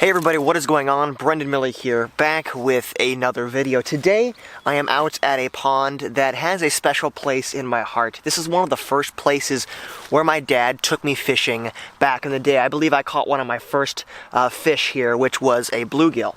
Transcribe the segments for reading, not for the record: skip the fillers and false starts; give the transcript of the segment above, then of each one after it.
Hey everybody, what is going on? Brendan Milley here, back with another video. Today, I am out at a pond that has a special place in my heart. This is one of the first places where my dad took me fishing back in the day. I believe I caught one of my first fish here, which was a bluegill.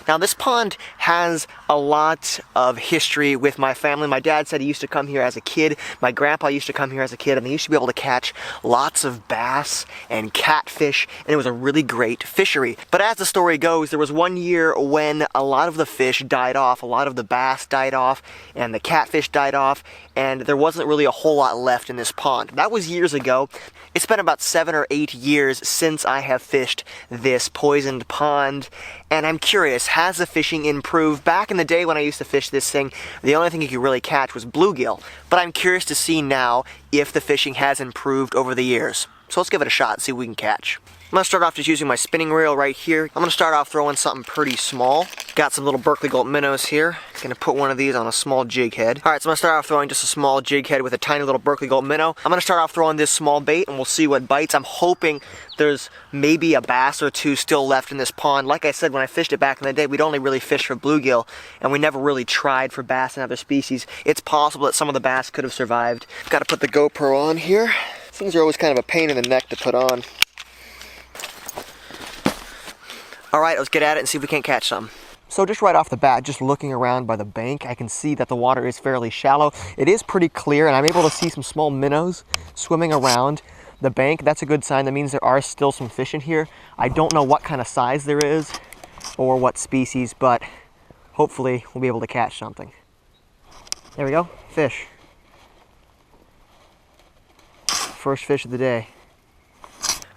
Now this pond has a lot of history with my family. My dad said he used to come here as a kid. My grandpa used to come here as a kid, and they used to be able to catch lots of bass and catfish, and it was a really great fishery. But as the story goes, there was one year when a lot of the fish died off, a lot of the bass died off, and the catfish died off, and there wasn't really a whole lot left in this pond. That was years ago. It's been about 7 or 8 years since I have fished this poisoned pond, and I'm curious, has the fishing improved? Back in the day when I used to fish this thing, the only thing you could really catch was bluegill, but I'm curious to see now if the fishing has improved over the years. So let's give it a shot and see what we can catch. I'm going to start off just using my spinning reel right here. I'm going to start off throwing something pretty small. Got some little Berkley Gulp minnows here. Going to put one of these on a small jig head. Alright, so I'm going to start off throwing just a small jig head with a tiny little Berkley Gulp minnow. I'm going to start off throwing this small bait and we'll see what bites. I'm hoping there's maybe a bass or two still left in this pond. Like I said, when I fished it back in the day, we'd only really fished for bluegill and we never really tried for bass and other species. It's possible that some of the bass could have survived. Got to put the GoPro on here. Things are always kind of a pain in the neck to put on. Alright, let's get at it and see if we can't catch some. So just right off the bat, just looking around by the bank, I can see that the water is fairly shallow. It is pretty clear, and I'm able to see some small minnows swimming around the bank. That's a good sign. That means there are still some fish in here. I don't know what kind of size there is or what species, but hopefully we'll be able to catch something. There we go, fish. First fish of the day.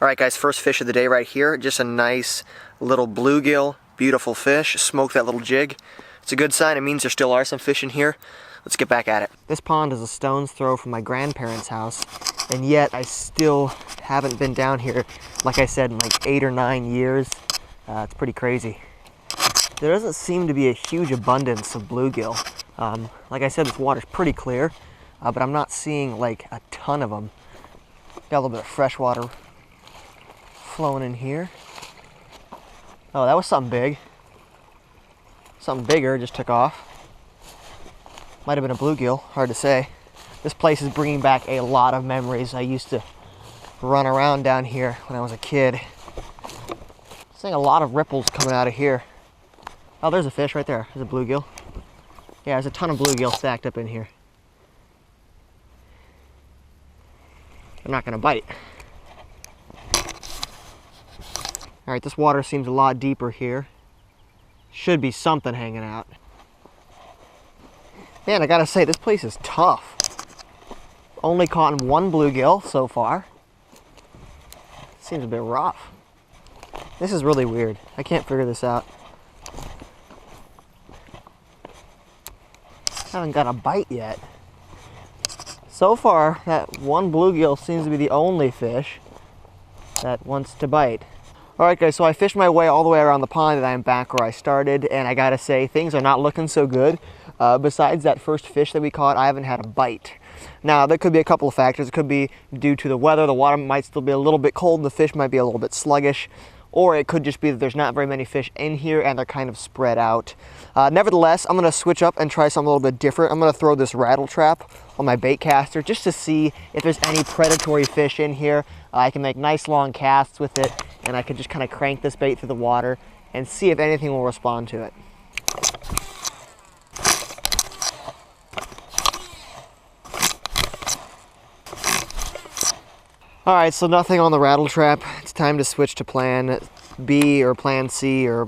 Alright guys, first fish of the day right here. Just a nice little bluegill, beautiful fish. Smoked that little jig. It's a good sign. It means there still are some fish in here. Let's get back at it. This pond is a stone's throw from my grandparents' house, and yet I still haven't been down here, like I said, in like 8 or 9 years. It's pretty crazy. There doesn't seem to be a huge abundance of bluegill. Like I said, this water's pretty clear, but I'm not seeing like a ton of them. Got a little bit of fresh water flowing in here. Oh, that was something big. Something bigger just took off. Might have been a bluegill, hard to say. This place is bringing back a lot of memories. I used to run around down here when I was a kid. Seeing a lot of ripples coming out of here. Oh, there's a fish right there. There's a bluegill. Yeah, there's a ton of bluegill stacked up in here. I'm not gonna bite. Alright, this water seems a lot deeper here. Should be something hanging out. Man, I gotta say, this place is tough. Only caught one bluegill so far. Seems a bit rough. This is really weird. I can't figure this out. Haven't got a bite yet. So far, that one bluegill seems to be the only fish that wants to bite. Alright guys, so I fished my way all the way around the pond and I'm back where I started, and I gotta say, things are not looking so good. Besides that first fish that we caught, I haven't had a bite. Now, there could be a couple of factors. It could be due to the weather. The water might still be a little bit cold and the fish might be a little bit sluggish. Or it could just be that there's not very many fish in here and they're kind of spread out. Nevertheless, I'm going to switch up and try something a little bit different. I'm going to throw this rattle trap on my bait caster just to see if there's any predatory fish in here. I can make nice long casts with it, and I can just kind of crank this bait through the water and see if anything will respond to it. Alright, so nothing on the rattle trap. It's time to switch to plan B or plan C, or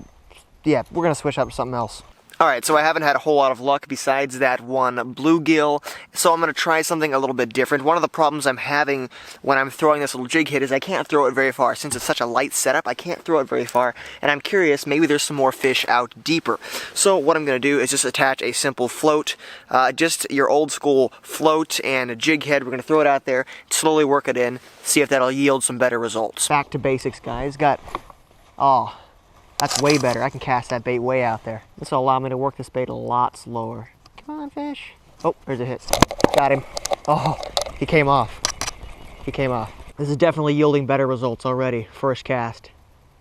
yeah, we're going to switch up to something else. Alright, so I haven't had a whole lot of luck besides that one bluegill, so I'm going to try something a little bit different. One of the problems I'm having when I'm throwing this little jig head is I can't throw it very far. Since it's such a light setup, I can't throw it very far, and I'm curious, maybe there's some more fish out deeper. So what I'm going to do is just attach a simple float, just your old school float and a jig head. We're going to throw it out there, slowly work it in, see if that'll yield some better results. Back to basics, guys. Oh, that's way better. I can cast that bait way out there. This will allow me to work this bait a lot slower. Come on, fish. Oh, there's a hit. Got him. Oh, he came off. He came off. This is definitely yielding better results already. First cast.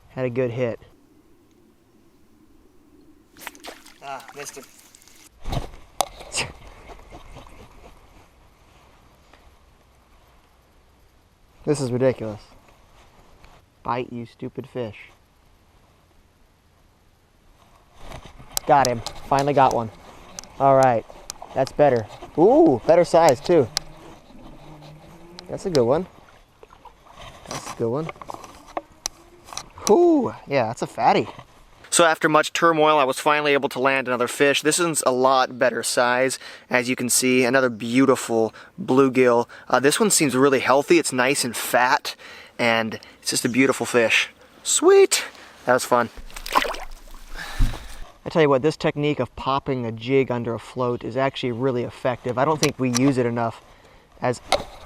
Had a good hit. Ah, missed him. This is ridiculous. Bite, you stupid fish. Got him. Finally got one. All right. That's better. Ooh, better size too. That's a good one. That's a good one. Ooh, yeah, that's a fatty. So after much turmoil, I was finally able to land another fish. This one's a lot better size. As you can see, another beautiful bluegill. This one seems really healthy. It's nice and fat, and it's just a beautiful fish. Sweet! That was fun. I tell you what, this technique of popping a jig under a float is actually really effective. I don't think we use it enough.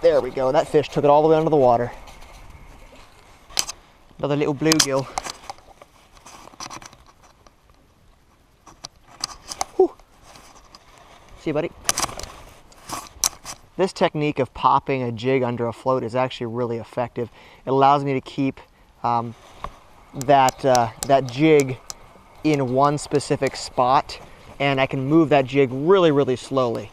There we go, that fish took it all the way under the water. Another little bluegill. Whew. See, buddy? This technique of popping a jig under a float is actually really effective. It allows me to keep that jig in one specific spot, and I can move that jig really, really slowly.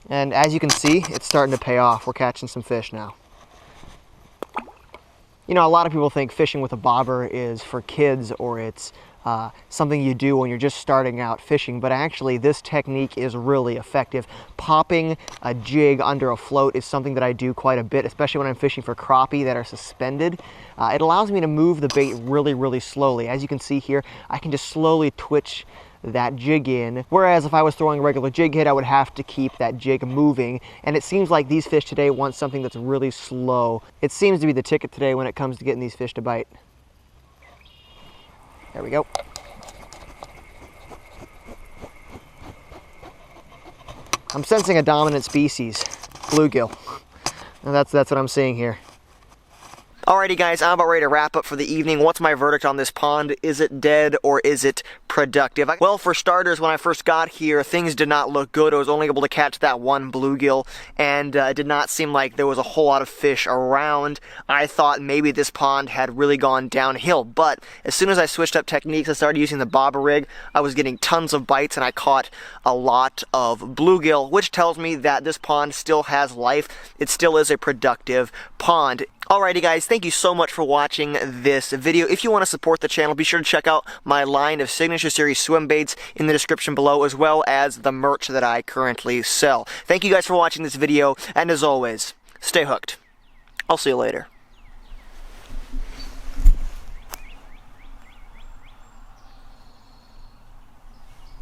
And as you can see, it's starting to pay off. We're catching some fish now. You know, a lot of people think fishing with a bobber is for kids, or it's something you do when you're just starting out fishing, but actually this technique is really effective. Popping a jig under a float is something that I do quite a bit, especially when I'm fishing for crappie that are suspended. It allows me to move the bait really, really slowly. As you can see here, I can just slowly twitch that jig in, whereas if I was throwing a regular jig hit, I would have to keep that jig moving. And it seems like these fish today want something that's really slow. It seems to be the ticket today when it comes to getting these fish to bite. There we go. I'm sensing a dominant species, bluegill. And that's what I'm seeing here. Alrighty guys, I'm about ready to wrap up for the evening. What's my verdict on this pond? Is it dead or is it productive? Well, for starters, when I first got here, things did not look good. I was only able to catch that one bluegill, and it did not seem like there was a whole lot of fish around. I thought maybe this pond had really gone downhill, but as soon as I switched up techniques and started using the bobber rig, I was getting tons of bites and I caught a lot of bluegill, which tells me that this pond still has life. It still is a productive pond. Alrighty guys, thank you so much for watching this video. If you want to support the channel, be sure to check out my line of Signature Series swim baits in the description below, as well as the merch that I currently sell. Thank you guys for watching this video, and as always, stay hooked. I'll see you later.